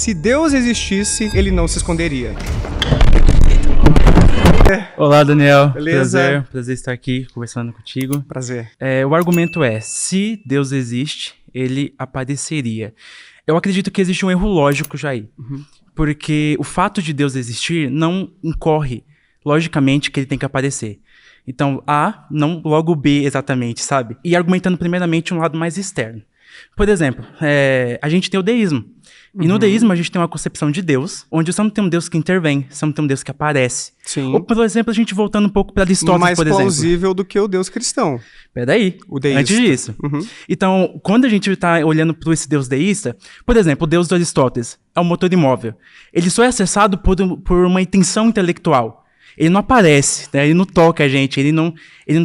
se Deus existisse, ele não se esconderia. Olá, Daniel. Beleza? Prazer estar aqui conversando contigo. Prazer. O argumento é, se Deus existe, ele apareceria. Eu acredito que existe um erro lógico já aí. Porque o fato de Deus existir não incorre, logicamente, que ele tem que aparecer. Então, A, não logo B exatamente, sabe? E argumentando primeiramente um lado mais externo. Por exemplo, a gente tem o deísmo. E no deísmo a gente tem uma concepção de Deus, onde você não tem um Deus que intervém, você não tem um Deus que aparece. Sim. Ou, por exemplo, a gente voltando um pouco para Aristóteles, Mais por exemplo. plausível do que o Deus cristão. Peraí, O deísta. antes disso. Então, quando a gente está olhando para esse Deus deísta, por exemplo, o Deus de Aristóteles é um motor imóvel. Ele só é acessado por uma intenção intelectual. Ele não aparece, né? Ele não toca a gente, ele não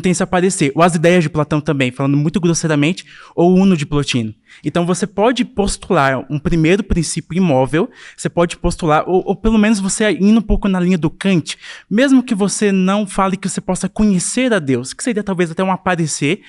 tem esse aparecer. Ou as ideias de Platão também, falando muito grosseiramente, ou o Uno de Plotino. Então você pode postular um primeiro princípio imóvel, você pode postular, ou pelo menos você indo um pouco na linha do Kant, mesmo que você não fale que você possa conhecer a Deus, que seria talvez até um aparecer,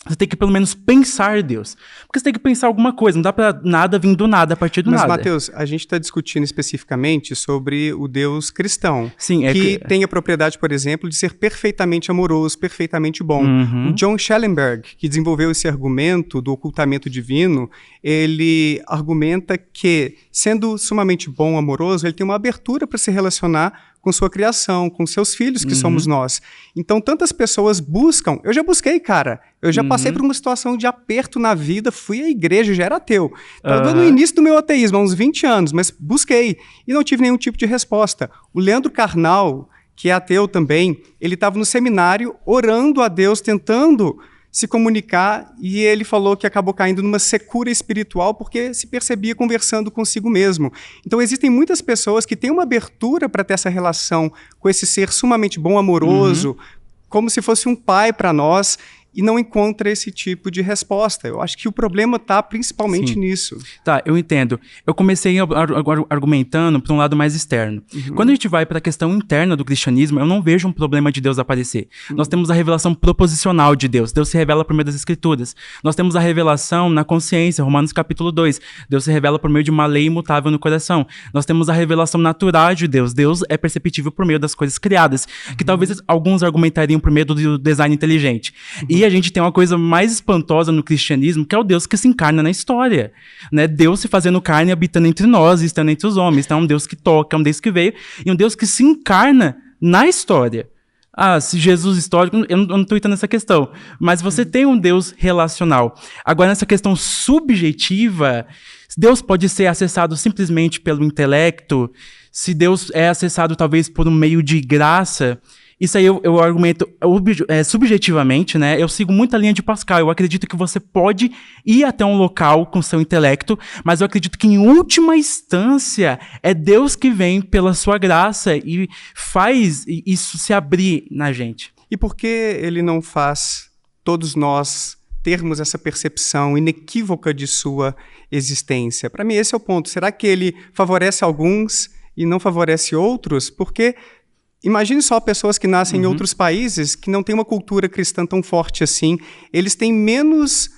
você tem que pelo menos pensar Deus. Porque você tem que pensar alguma coisa, não dá pra nada vir do nada, a partir do nada. Mas, Mateus, a gente está discutindo especificamente sobre o Deus cristão. Sim, que tem a propriedade, por exemplo, de ser perfeitamente amoroso, perfeitamente bom. O John Schellenberg, que desenvolveu esse argumento do ocultamento divino, ele argumenta que, sendo sumamente bom, amoroso, ele tem uma abertura para se relacionar com sua criação, com seus filhos, que somos nós. Então, tantas pessoas buscam... Eu já busquei, cara. Eu já passei por uma situação de aperto na vida, fui à igreja, já era ateu. Estava no início do meu ateísmo, há uns 20 anos, mas busquei e não tive nenhum tipo de resposta. O Leandro Carnal, que é ateu também, ele estava no seminário orando a Deus, tentando se comunicar, e ele falou que acabou caindo numa secura espiritual porque se percebia conversando consigo mesmo. Então existem muitas pessoas que têm uma abertura para ter essa relação com esse ser sumamente bom, amoroso, como se fosse um pai para nós, e não encontra esse tipo de resposta. Eu acho que o problema está principalmente nisso. Tá, eu entendo. Eu comecei argumentando para um lado mais externo. Quando a gente vai para a questão interna do cristianismo, eu não vejo um problema de Deus aparecer. Nós temos a revelação proposicional de Deus. Deus se revela por meio das Escrituras. Nós temos a revelação na consciência, Romanos capítulo 2. Deus se revela por meio de uma lei imutável no coração. Nós temos a revelação natural de Deus. Deus é perceptível por meio das coisas criadas, que talvez alguns argumentariam por meio do design inteligente. E a gente tem uma coisa mais espantosa no cristianismo, que é o Deus que se encarna na história, né? Deus se fazendo carne, habitando entre nós, estando entre os homens. Então é um Deus que toca, é um Deus que veio, e um Deus que se encarna na história. Se Jesus histórico, eu não estou entrando nessa questão, mas você tem um Deus relacional. Agora, nessa questão subjetiva, Deus pode ser acessado simplesmente pelo intelecto, se Deus é acessado talvez por um meio de graça. Isso aí eu argumento subjetivamente, né? Eu sigo muita linha de Pascal. Eu acredito que você pode ir até um local com seu intelecto, mas eu acredito que, em última instância, é Deus que vem pela sua graça e faz isso se abrir na gente. E por que ele não faz todos nós termos essa percepção inequívoca de sua existência? Para mim, esse é o ponto. Será que ele favorece alguns e não favorece outros? Porque... imagine só pessoas que nascem em outros países que não têm uma cultura cristã tão forte assim. Eles têm menos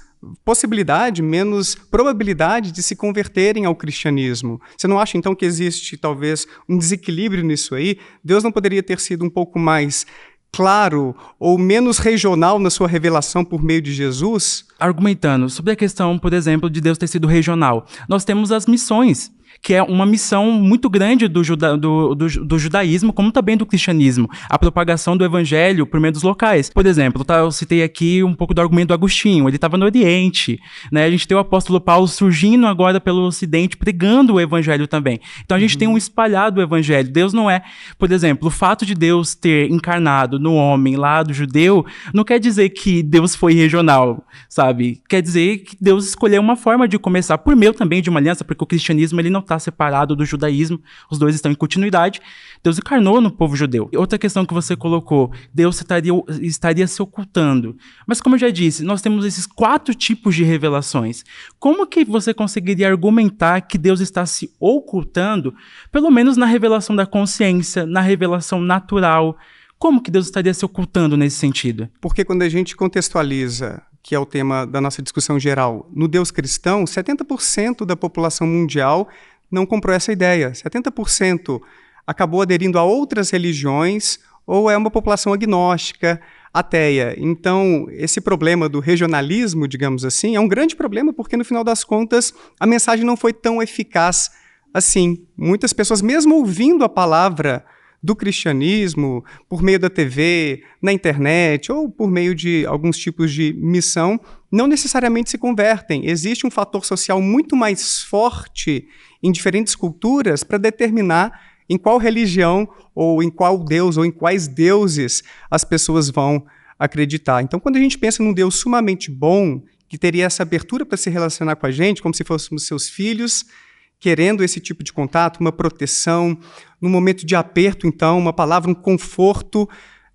possibilidade, menos probabilidade de se converterem ao cristianismo. Você não acha, então, que existe, talvez, um desequilíbrio nisso aí? Deus não poderia ter sido um pouco mais claro ou menos regional na sua revelação por meio de Jesus? Argumentando sobre a questão, por exemplo, de Deus ter sido regional, nós temos as missões, que é uma missão muito grande do judaísmo, como também do cristianismo, a propagação do evangelho por meio dos locais. Por exemplo, eu citei aqui um pouco do argumento do Agostinho, ele estava no Oriente, né? A gente tem o apóstolo Paulo surgindo agora pelo Ocidente, pregando o evangelho também. Então a gente tem um espalhado evangelho. Deus não é, por exemplo, o fato de Deus ter encarnado no homem lá do judeu, não quer dizer que Deus foi regional, sabe? Quer dizer que Deus escolheu uma forma de começar, por meio também de uma aliança, porque o cristianismo ele não está separado do judaísmo, os dois estão em continuidade. Deus encarnou no povo judeu. Outra questão que você colocou, Deus estaria se ocultando. Mas como eu já disse, nós temos esses 4 tipos de revelações. Como que você conseguiria argumentar que Deus está se ocultando, pelo menos na revelação da consciência, na revelação natural? Como que Deus estaria se ocultando nesse sentido? Porque quando a gente contextualiza, que é o tema da nossa discussão geral, no Deus cristão, 70% da população mundial não comprou essa ideia. 70% acabou aderindo a outras religiões ou é uma população agnóstica, ateia. Então, esse problema do regionalismo, digamos assim, é um grande problema porque, no final das contas, a mensagem não foi tão eficaz assim. Muitas pessoas, mesmo ouvindo a palavra do cristianismo, por meio da TV, na internet, ou por meio de alguns tipos de missão, não necessariamente se convertem. Existe um fator social muito mais forte em diferentes culturas para determinar em qual religião, ou em qual Deus, ou em quais deuses as pessoas vão acreditar. Então, quando a gente pensa num Deus sumamente bom, que teria essa abertura para se relacionar com a gente, como se fôssemos seus filhos, querendo esse tipo de contato, uma proteção, num momento de aperto, então, uma palavra, um conforto,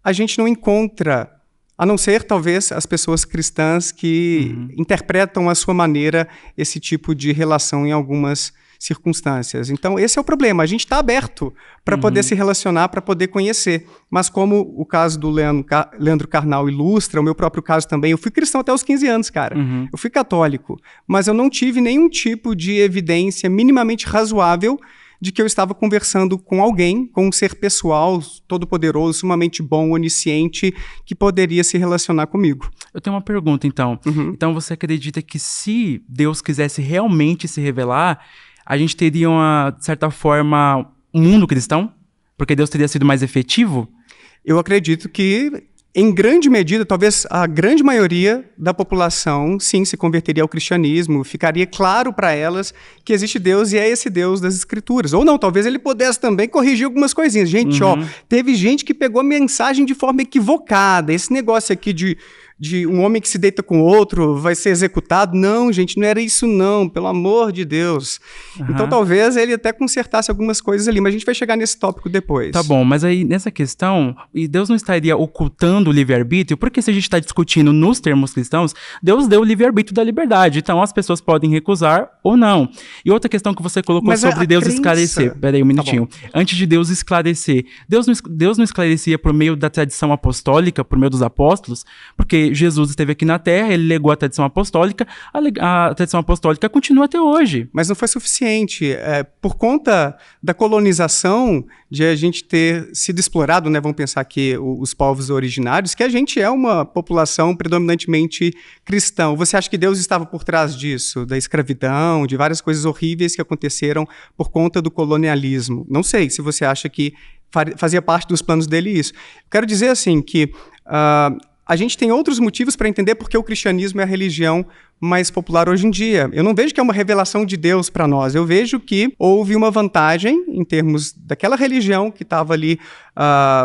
a gente não encontra, a não ser, talvez, as pessoas cristãs que interpretam à sua maneira esse tipo de relação em algumas circunstâncias. Então, esse é o problema. A gente está aberto para poder se relacionar, para poder conhecer. Mas como o caso do Leandro Carnal ilustra, o meu próprio caso também, eu fui cristão até os 15 anos, cara. Eu fui católico, mas eu não tive nenhum tipo de evidência minimamente razoável de que eu estava conversando com alguém, com um ser pessoal, todo-poderoso, sumamente bom, onisciente, que poderia se relacionar comigo. Eu tenho uma pergunta, então. Então, você acredita que se Deus quisesse realmente se revelar, a gente teria, de certa forma, um mundo cristão? Porque Deus teria sido mais efetivo? Eu acredito que, em grande medida, talvez a grande maioria da população, sim, se converteria ao cristianismo, ficaria claro para elas que existe Deus e é esse Deus das Escrituras. Ou não, talvez ele pudesse também corrigir algumas coisinhas. Gente, teve gente que pegou a mensagem de forma equivocada. Esse negócio aqui de um homem que se deita com outro vai ser executado. Não, gente, não era isso não, pelo amor de Deus. Então talvez ele até consertasse algumas coisas ali, mas a gente vai chegar nesse tópico depois. Tá bom, mas aí nessa questão, e Deus não estaria ocultando o livre-arbítrio? Porque se a gente está discutindo nos termos cristãos, Deus deu o livre-arbítrio da liberdade, então as pessoas podem recusar ou não. E outra questão que você colocou mas sobre Deus esclarecer. Peraí um minutinho. Antes de Deus esclarecer, Deus não esclarecia por meio da tradição apostólica, por meio dos apóstolos, porque Jesus esteve aqui na Terra, ele legou a tradição apostólica, a tradição apostólica continua até hoje. Mas não foi suficiente. Por conta da colonização, de a gente ter sido explorado, né, vamos pensar que os povos originários, que a gente é uma população predominantemente cristã. Você acha que Deus estava por trás disso? Da escravidão, de várias coisas horríveis que aconteceram por conta do colonialismo? Não sei se você acha que fazia parte dos planos dele isso. Quero dizer assim que a gente tem outros motivos para entender porque o cristianismo é a religião mais popular hoje em dia. Eu não vejo que é uma revelação de Deus para nós. Eu vejo que houve uma vantagem em termos daquela religião que estava ali,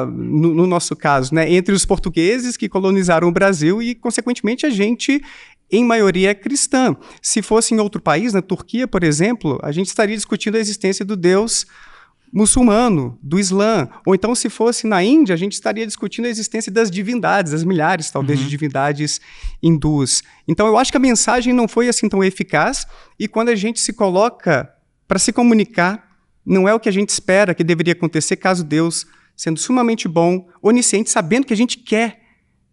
no nosso caso, né, entre os portugueses que colonizaram o Brasil e, consequentemente, a gente, em maioria, é cristã. Se fosse em outro país, na Turquia, por exemplo, a gente estaria discutindo a existência do Deus muçulmano, do Islã, ou então se fosse na Índia, a gente estaria discutindo a existência das divindades, as milhares talvez de divindades hindus. Então eu acho que a mensagem não foi assim tão eficaz, e quando a gente se coloca para se comunicar, não é o que a gente espera que deveria acontecer caso Deus, sendo sumamente bom, onisciente, sabendo que a gente quer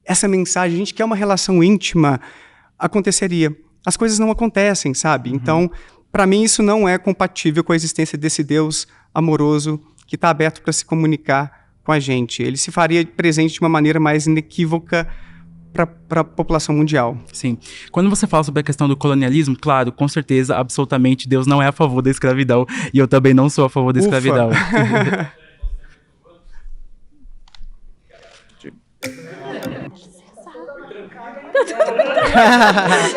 essa mensagem, a gente quer uma relação íntima, aconteceria. As coisas não acontecem, sabe? Então, para mim, isso não é compatível com a existência desse Deus amoroso que está aberto para se comunicar com a gente. Ele se faria presente de uma maneira mais inequívoca para a população mundial. Sim. Quando você fala sobre a questão do colonialismo, claro, com certeza, absolutamente, Deus não é a favor da escravidão, e eu também não sou a favor da escravidão.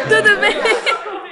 Tudo bem?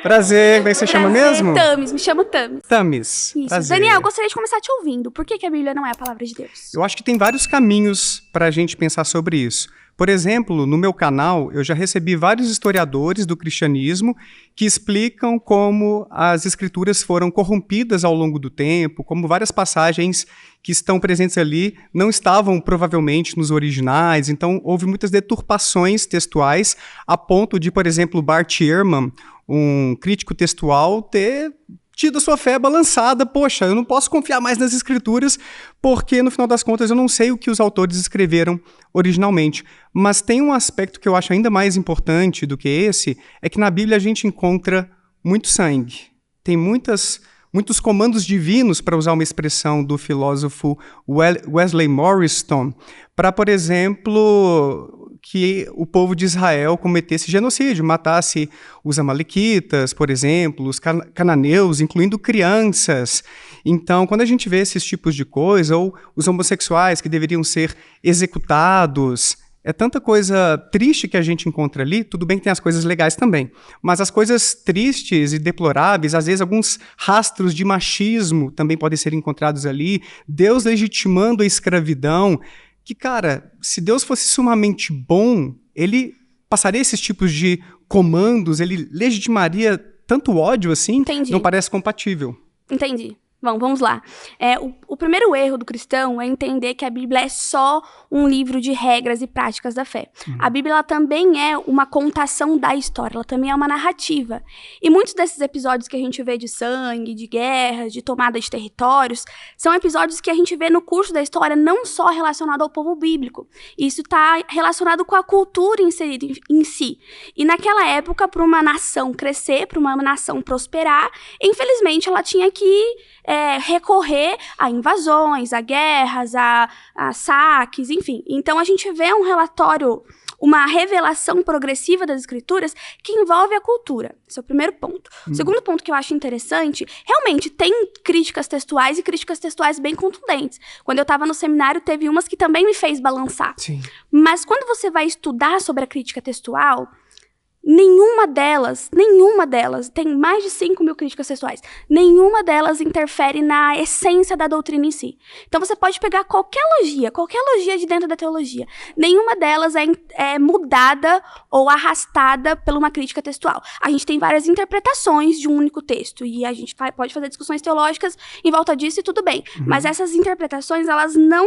Prazer, como é que você chama mesmo? Tamis, me chamo Tamis. Tamis. Isso. Prazer. Daniel, eu gostaria de começar te ouvindo. Por que a Bíblia não é a palavra de Deus? Eu acho que tem vários caminhos para a gente pensar sobre isso. Por exemplo, no meu canal, eu já recebi vários historiadores do cristianismo que explicam como as escrituras foram corrompidas ao longo do tempo, como várias passagens que estão presentes ali não estavam provavelmente nos originais, então houve muitas deturpações textuais, a ponto de, por exemplo, Bart Ehrman, um crítico textual, ter tido a sua fé balançada. Poxa, eu não posso confiar mais nas escrituras, porque no final das contas eu não sei o que os autores escreveram originalmente. Mas tem um aspecto que eu acho ainda mais importante do que esse, é que na Bíblia a gente encontra muito sangue. Tem muitas muitos comandos divinos, para usar uma expressão do filósofo Wesley Morriston, para, por exemplo, que o povo de Israel cometesse genocídio, matasse os amalequitas, por exemplo, os cananeus, incluindo crianças. Então, quando a gente vê esses tipos de coisa, ou os homossexuais que deveriam ser executados, é tanta coisa triste que a gente encontra ali. Tudo bem que tem as coisas legais também, mas as coisas tristes e deploráveis, às vezes alguns rastros de machismo também podem ser encontrados ali, Deus legitimando a escravidão, que, cara, se Deus fosse sumamente bom, ele passaria esses tipos de comandos, ele legitimaria tanto ódio assim? Entendi. Não parece compatível. Entendi. Bom, vamos lá. O primeiro erro do cristão é entender que a Bíblia é só um livro de regras e práticas da fé. A Bíblia ela também é uma contação da história, ela também é uma narrativa. E muitos desses episódios que a gente vê de sangue, de guerra, de tomada de territórios, são episódios que a gente vê no curso da história não só relacionado ao povo bíblico. Isso está relacionado com a cultura inserida em si. E naquela época, para uma nação crescer, para uma nação prosperar, infelizmente ela tinha que recorrer a invasões, a guerras, a saques, enfim. Então, a gente vê um relatório, uma revelação progressiva das escrituras que envolve a cultura. Esse é o primeiro ponto. O segundo ponto que eu acho interessante, realmente tem críticas textuais e críticas textuais bem contundentes. Quando eu estava no seminário, teve umas que também me fez balançar. Sim. Mas quando você vai estudar sobre a crítica textual, nenhuma delas, tem mais de 5.000 críticas textuais, nenhuma delas interfere na essência da doutrina em si. Então você pode pegar qualquer logia de dentro da teologia, nenhuma delas é mudada ou arrastada por uma crítica textual. A gente tem várias interpretações de um único texto, e a gente pode fazer discussões teológicas em volta disso e tudo bem, mas essas interpretações, elas não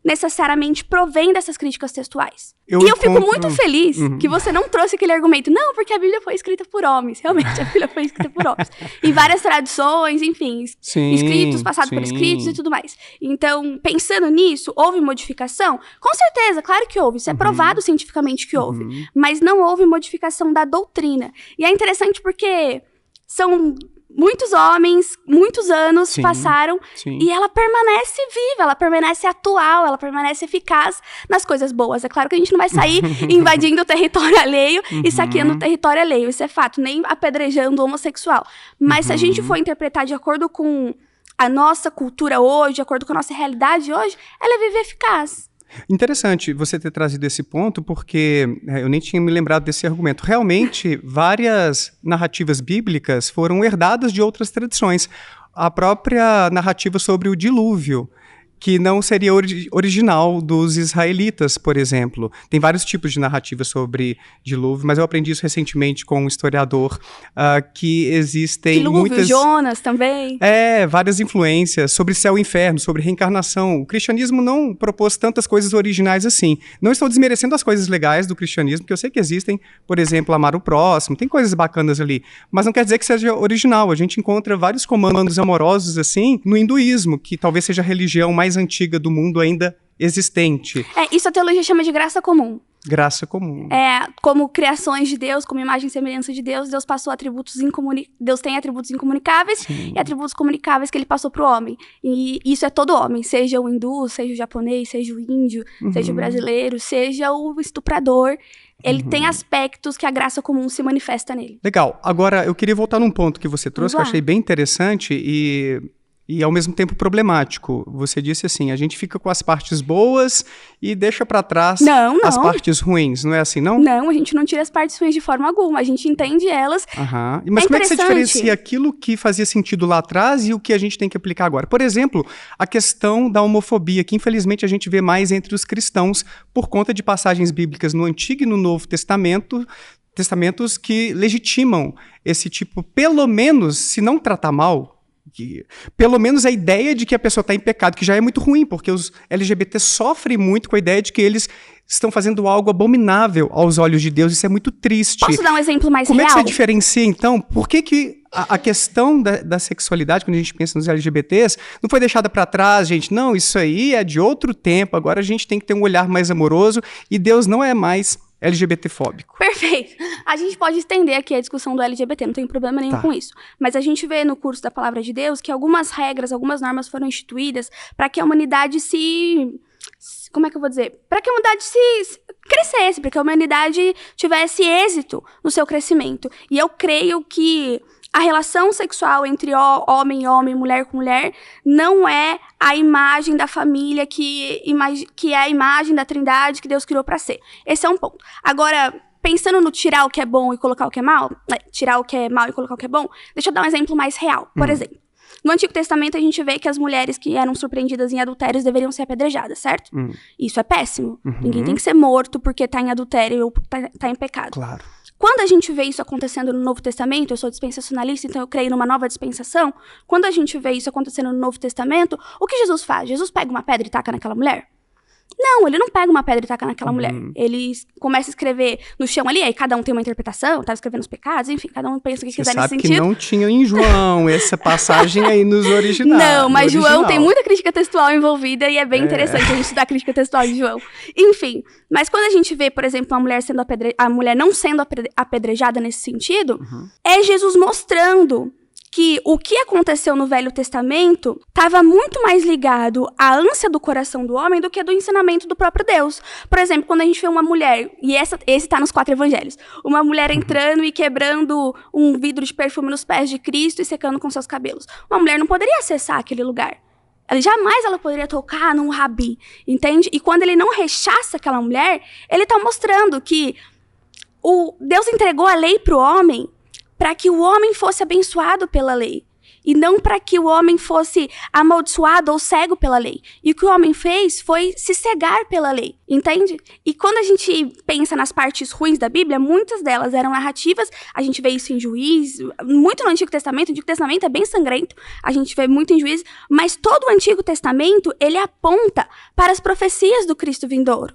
necessariamente provém dessas críticas textuais. Eu fico muito feliz que você não trouxe aquele argumento, não, porque a Bíblia foi escrita por homens. Realmente, a Bíblia foi escrita por homens. Em várias traduções, enfim, escritos, passados por escritos e tudo mais. Então, pensando nisso, houve modificação? Com certeza, claro que houve. Isso é provado cientificamente que houve. Mas não houve modificação da doutrina. E é interessante porque são muitos homens, muitos anos passaram e ela permanece viva, ela permanece atual, ela permanece eficaz nas coisas boas. É claro que a gente não vai sair invadindo o território alheio e saqueando o território alheio, isso é fato, nem apedrejando o homossexual. Mas se a gente for interpretar de acordo com a nossa cultura hoje, de acordo com a nossa realidade hoje, ela é viva e eficaz. Interessante você ter trazido esse ponto, porque eu nem tinha me lembrado desse argumento. Realmente, várias narrativas bíblicas foram herdadas de outras tradições. A própria narrativa sobre o dilúvio, que não seria original dos israelitas, por exemplo. Tem vários tipos de narrativas sobre dilúvio, mas eu aprendi isso recentemente com um historiador, que existem dilúvio, muitas... Jonas também. Várias influências sobre céu e inferno, sobre reencarnação. O cristianismo não propôs tantas coisas originais assim. Não estou desmerecendo as coisas legais do cristianismo, porque eu sei que existem, por exemplo, amar o próximo, tem coisas bacanas ali, mas não quer dizer que seja original. A gente encontra vários comandos amorosos assim no hinduísmo, que talvez seja a religião mais antiga do mundo ainda existente. Isso a teologia chama de graça comum. Graça comum. Como criações de Deus, como imagem e semelhança de Deus, Deus passou atributos Deus tem atributos incomunicáveis e atributos comunicáveis que ele passou para o homem. E isso é todo homem, seja o hindu, seja o japonês, seja o índio, seja o brasileiro, seja o estuprador. Ele tem aspectos que a graça comum se manifesta nele. Legal. Agora, eu queria voltar num ponto que você trouxe, que eu achei bem interessante e ao mesmo tempo problemático. Você disse assim, a gente fica com as partes boas e deixa pra trás as partes ruins, não é assim, não? Não, a gente não tira as partes ruins de forma alguma, a gente entende elas. Mas como é que você diferencia aquilo que fazia sentido lá atrás e o que a gente tem que aplicar agora? Por exemplo, a questão da homofobia, que infelizmente a gente vê mais entre os cristãos por conta de passagens bíblicas no Antigo e no Novo Testamento, testamentos que legitimam esse tipo, pelo menos, se não tratar mal, pelo menos a ideia de que a pessoa está em pecado, que já é muito ruim, porque os LGBT sofrem muito com a ideia de que eles estão fazendo algo abominável aos olhos de Deus. Isso é muito triste. Posso dar um exemplo mais real? Como é que você diferencia, então? Por que a questão da sexualidade, quando a gente pensa nos LGBTs, não foi deixada para trás, gente? Não, isso aí é de outro tempo, agora a gente tem que ter um olhar mais amoroso e Deus não é mais LGBT-fóbico. Perfeito. A gente pode estender aqui a discussão do LGBT, não tem problema nenhum com isso. Mas a gente vê no curso da Palavra de Deus que algumas regras, algumas normas foram instituídas para que a humanidade como é que eu vou dizer? Para que a humanidade se crescesse, para que a humanidade tivesse êxito no seu crescimento. E eu creio que a relação sexual entre homem e homem, mulher com mulher, não é a imagem da família que é a imagem da Trindade que Deus criou para ser. Esse é um ponto. Agora, pensando no tirar o que é bom e colocar o que é mal, tirar o que é mal e colocar o que é bom, deixa eu dar um exemplo mais real. Por exemplo, no Antigo Testamento a gente vê que as mulheres que eram surpreendidas em adultérios deveriam ser apedrejadas, certo? Isso é péssimo. Ninguém tem que ser morto porque tá em adultério ou tá em pecado. Claro. Quando a gente vê isso acontecendo no Novo Testamento, eu sou dispensacionalista, então eu creio numa nova dispensação. Quando a gente vê isso acontecendo no Novo Testamento, o que Jesus faz? Jesus pega uma pedra e taca naquela mulher? Não, ele não pega uma pedra e taca naquela mulher. Ele começa a escrever no chão ali, aí cada um tem uma interpretação, tá escrevendo os pecados, enfim, cada um pensa o que quiser nesse sentido. Você sabe que não tinha em João essa passagem aí nos originais. Não, mas João tem muita crítica textual envolvida e é bem interessante a gente estudar a crítica textual de João. Enfim, mas quando a gente vê, por exemplo, a mulher não sendo apedrejada nesse sentido, é Jesus mostrando que o que aconteceu no Velho Testamento estava muito mais ligado à ânsia do coração do homem do que do ensinamento do próprio Deus. Por exemplo, quando a gente vê uma mulher, e esse está nos 4 evangelhos, uma mulher entrando e quebrando um vidro de perfume nos pés de Cristo e secando com seus cabelos. Uma mulher não poderia acessar aquele lugar. Jamais ela poderia tocar num rabi, entende? E quando ele não rechaça aquela mulher, ele está mostrando que Deus entregou a lei para o homem para que o homem fosse abençoado pela lei, e não para que o homem fosse amaldiçoado ou cego pela lei. E o que o homem fez foi se cegar pela lei, entende? E quando a gente pensa nas partes ruins da Bíblia, muitas delas eram narrativas, a gente vê isso em Juízes, muito no Antigo Testamento é bem sangrento, a gente vê muito em Juízes, mas todo o Antigo Testamento, ele aponta para as profecias do Cristo vindouro.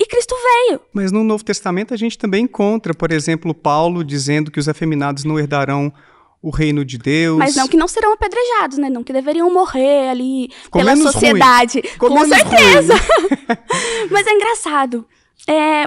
E Cristo veio. Mas no Novo Testamento a gente também encontra, por exemplo, Paulo dizendo que os afeminados não herdarão o reino de Deus. Mas não que não serão apedrejados, né? Não que deveriam morrer ali pela sociedade. Com certeza. Mas é engraçado.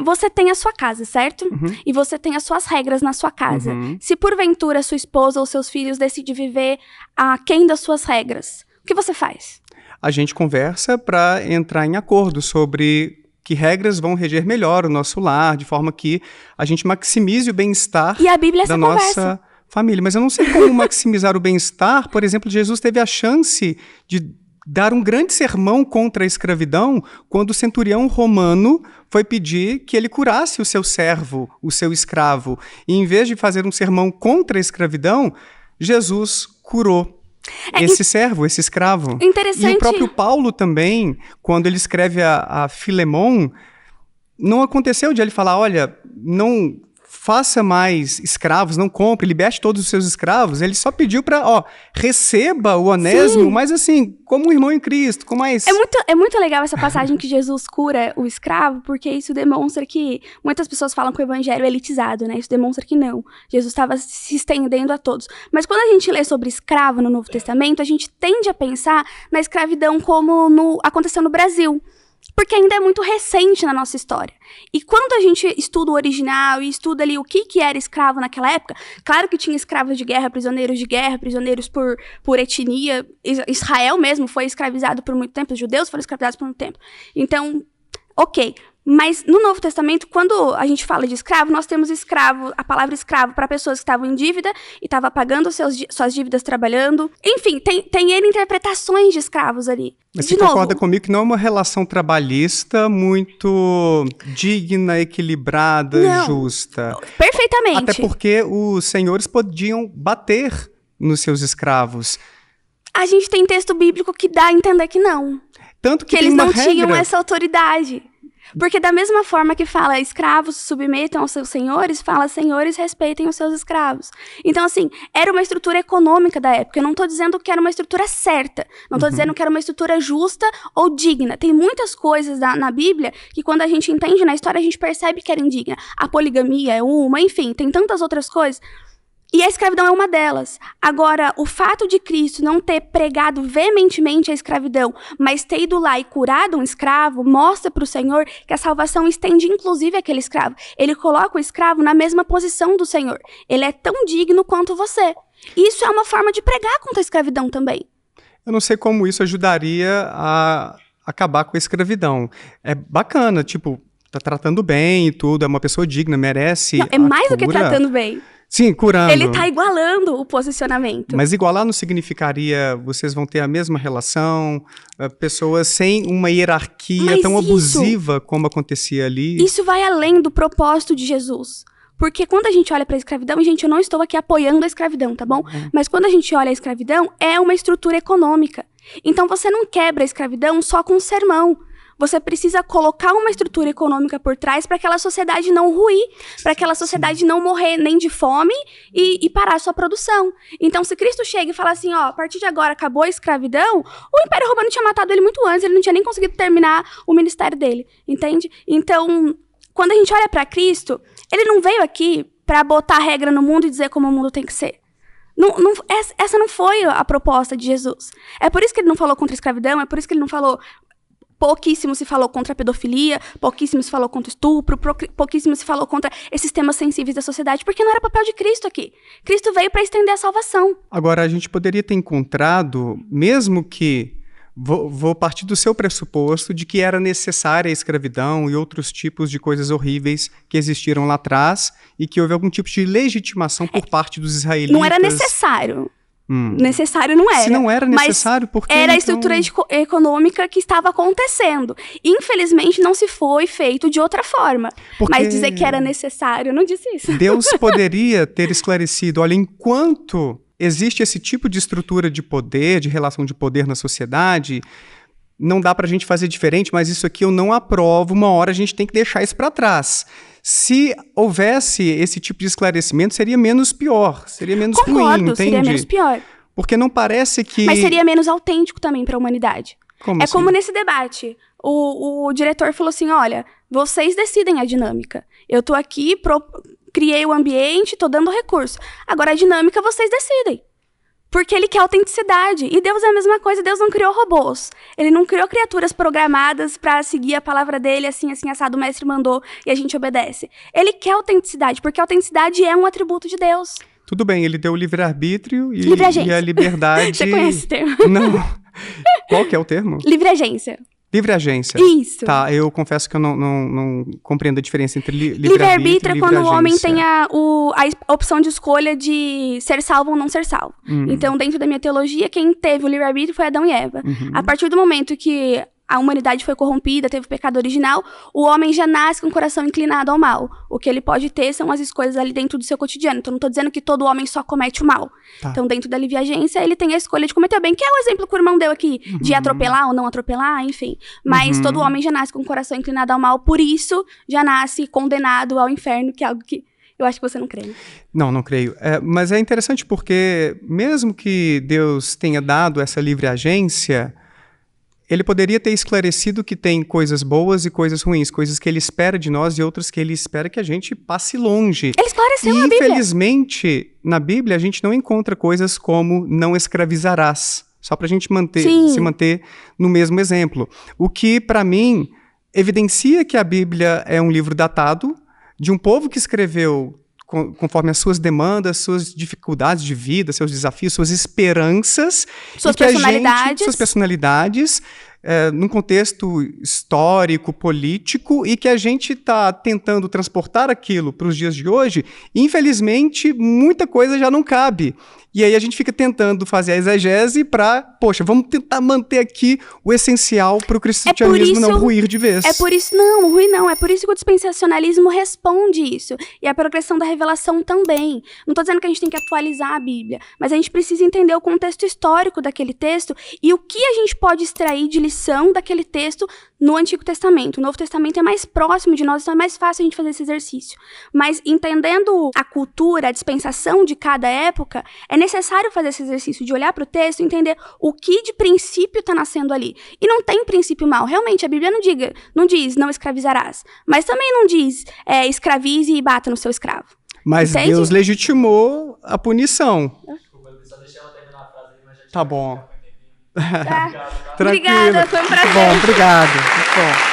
Você tem a sua casa, certo? E você tem as suas regras na sua casa. Se porventura sua esposa ou seus filhos decidem viver aquém das suas regras, o que você faz? A gente conversa para entrar em acordo sobre que regras vão reger melhor o nosso lar, de forma que a gente maximize o bem-estar da nossa família. Mas eu não sei como maximizar o bem-estar. Por exemplo, Jesus teve a chance de dar um grande sermão contra a escravidão quando o centurião romano foi pedir que ele curasse o seu servo, o seu escravo. E em vez de fazer um sermão contra a escravidão, Jesus curou esse servo, esse escravo. Interessante. E o próprio Paulo também, quando ele escreve a Filemon, não aconteceu de ele falar, olha, não faça mais escravos, não compre, liberte todos os seus escravos. Ele só pediu para, receba o Onésimo, mas assim, como um irmão em Cristo, com mais... É muito legal essa passagem que Jesus cura o escravo, porque isso demonstra que muitas pessoas falam que o evangelho é elitizado, né? Isso demonstra que não. Jesus estava se estendendo a todos. Mas quando a gente lê sobre escravo no Novo Testamento, a gente tende a pensar na escravidão como aconteceu no Brasil. Porque ainda é muito recente na nossa história. E quando a gente estuda o original e estuda ali o que era escravo naquela época, claro que tinha escravos de guerra, prisioneiros por etnia. Israel mesmo foi escravizado por muito tempo, os judeus foram escravizados por muito tempo. Então, ok. Mas no Novo Testamento, quando a gente fala de escravo, nós temos a palavra escravo para pessoas que estavam em dívida e estavam pagando suas dívidas trabalhando. Enfim, tem N interpretações de escravos ali. Mas você concorda comigo que não é uma relação trabalhista muito digna, equilibrada, justa? Perfeitamente. Até porque os senhores podiam bater nos seus escravos. A gente tem texto bíblico que dá a entender que não. Tanto que eles não tinham essa autoridade. Porque da mesma forma que fala escravos se submetam aos seus senhores, fala senhores respeitem os seus escravos. Então, assim, era uma estrutura econômica da época. Eu não estou dizendo que era uma estrutura certa. Não estou dizendo que era uma estrutura justa ou digna. Tem muitas coisas na Bíblia que quando a gente entende na história, a gente percebe que era indigna. A poligamia é uma, enfim, tem tantas outras coisas. E a escravidão é uma delas. Agora, o fato de Cristo não ter pregado veementemente a escravidão, mas ter ido lá e curado um escravo, mostra para o Senhor que a salvação estende inclusive aquele escravo. Ele coloca o escravo na mesma posição do Senhor. Ele é tão digno quanto você. Isso é uma forma de pregar contra a escravidão também. Eu não sei como isso ajudaria a acabar com a escravidão. É bacana, tipo, tá tratando bem e tudo, é uma pessoa digna, merece. Não, é mais do que tratando bem. Sim, curando. Ele tá igualando o posicionamento. Mas igualar não significaria vocês vão ter a mesma relação, pessoas sem uma hierarquia tão abusiva como acontecia ali? Isso vai além do propósito de Jesus. Porque quando a gente olha para a escravidão, e gente, eu não estou aqui apoiando a escravidão, tá bom? Mas quando a gente olha a escravidão, é uma estrutura econômica. Então você não quebra a escravidão só com um sermão. Você precisa colocar uma estrutura econômica por trás para aquela sociedade não ruir, para aquela sociedade não morrer nem de fome e parar a sua produção. Então, se Cristo chega e fala assim, ó, a partir de agora acabou a escravidão, o Império Romano tinha matado ele muito antes, ele não tinha nem conseguido terminar o ministério dele, entende? Então, quando a gente olha para Cristo, ele não veio aqui para botar regra no mundo e dizer como o mundo tem que ser. Essa não foi a proposta de Jesus. É por isso que ele não falou contra a escravidão, é por isso que ele não falou... Pouquíssimo se falou contra a pedofilia, pouquíssimo se falou contra o estupro, pouquíssimo se falou contra esses temas sensíveis da sociedade, porque não era papel de Cristo aqui. Cristo veio para estender a salvação. Agora, a gente poderia ter encontrado, mesmo que... Vou partir do seu pressuposto de que era necessária a escravidão e outros tipos de coisas horríveis que existiram lá atrás e que houve algum tipo de legitimação por parte dos israelitas. Não era necessário. Necessário não era. Se não era necessário, por que era a estrutura econômica que estava acontecendo. Infelizmente, não se foi feito de outra forma. Mas dizer que era necessário, eu não disse isso. Deus poderia ter esclarecido, olha, enquanto existe esse tipo de estrutura de poder, de relação de poder na sociedade, não dá pra gente fazer diferente, mas isso aqui eu não aprovo, uma hora a gente tem que deixar isso para trás. Se houvesse esse tipo de esclarecimento, seria menos pior, seria menos ruim, entende? Seria menos pior. Porque não parece que... Mas seria menos autêntico também para a humanidade. Como assim? Como nesse debate. O diretor falou assim, olha, vocês decidem a dinâmica. Eu tô aqui, criei o ambiente, tô dando recurso. Agora a dinâmica vocês decidem. Porque ele quer autenticidade. E Deus é a mesma coisa. Deus não criou robôs. Ele não criou criaturas programadas para seguir a palavra dele, assim, assado, o mestre mandou e a gente obedece. Ele quer autenticidade, porque a autenticidade é um atributo de Deus. Tudo bem, ele deu o livre-arbítrio e a liberdade... Você conhece esse termo? Não. Qual que é o termo? Livre-agência. Livre-agência. Isso. Tá, eu confesso que eu não compreendo a diferença entre livre-arbítrio é quando o homem tem a opção de escolha de ser salvo ou não ser salvo. Então, dentro da minha teologia, quem teve o livre-arbítrio foi Adão e Eva. A partir do momento que a humanidade foi corrompida, teve o pecado original, o homem já nasce com o coração inclinado ao mal. O que ele pode ter são as escolhas ali dentro do seu cotidiano. Então, não estou dizendo que todo homem só comete o mal. Tá. Então, dentro da livre-agência, ele tem a escolha de cometer o bem, que é o exemplo que o irmão deu aqui, de atropelar ou não atropelar, enfim. Mas todo homem já nasce com o coração inclinado ao mal, por isso já nasce condenado ao inferno, que é algo que eu acho que você não crê. Né? Não creio. Mas é interessante porque, mesmo que Deus tenha dado essa livre-agência, ele poderia ter esclarecido que tem coisas boas e coisas ruins, coisas que ele espera de nós e outras que ele espera que a gente passe longe. Ele esclareceu na Bíblia. Infelizmente, na Bíblia, a gente não encontra coisas como não escravizarás, só para a gente se manter no mesmo exemplo. O que, para mim, evidencia que a Bíblia é um livro datado, de um povo que escreveu conforme as suas demandas, suas dificuldades de vida, seus desafios, suas esperanças. Suas personalidades. Suas personalidades, num contexto histórico, político, e que a gente está tentando transportar aquilo para os dias de hoje, e, infelizmente, muita coisa já não cabe. E aí a gente fica tentando fazer a exegese para, poxa, vamos tentar manter aqui o essencial para o cristianismo não ruir de vez. É por isso, não ruir não, é por isso que o dispensacionalismo responde isso. E a progressão da revelação também. Não estou dizendo que a gente tem que atualizar a Bíblia, mas a gente precisa entender o contexto histórico daquele texto e o que a gente pode extrair de lição daquele texto no Antigo Testamento. O Novo Testamento é mais próximo de nós, então é mais fácil a gente fazer esse exercício. Mas entendendo a cultura, a dispensação de cada época, é necessário fazer esse exercício de olhar para o texto e entender o que de princípio está nascendo ali. E não tem princípio mal. Realmente, a Bíblia não diz não escravizarás. Mas também não diz escravize e bata no seu escravo. Mas Entende? Deus legitimou a punição. Só deixa ela terminar a frase aí, mas já tá bom. Obrigada, foi um prazer. Muito bom, obrigado. Muito bom.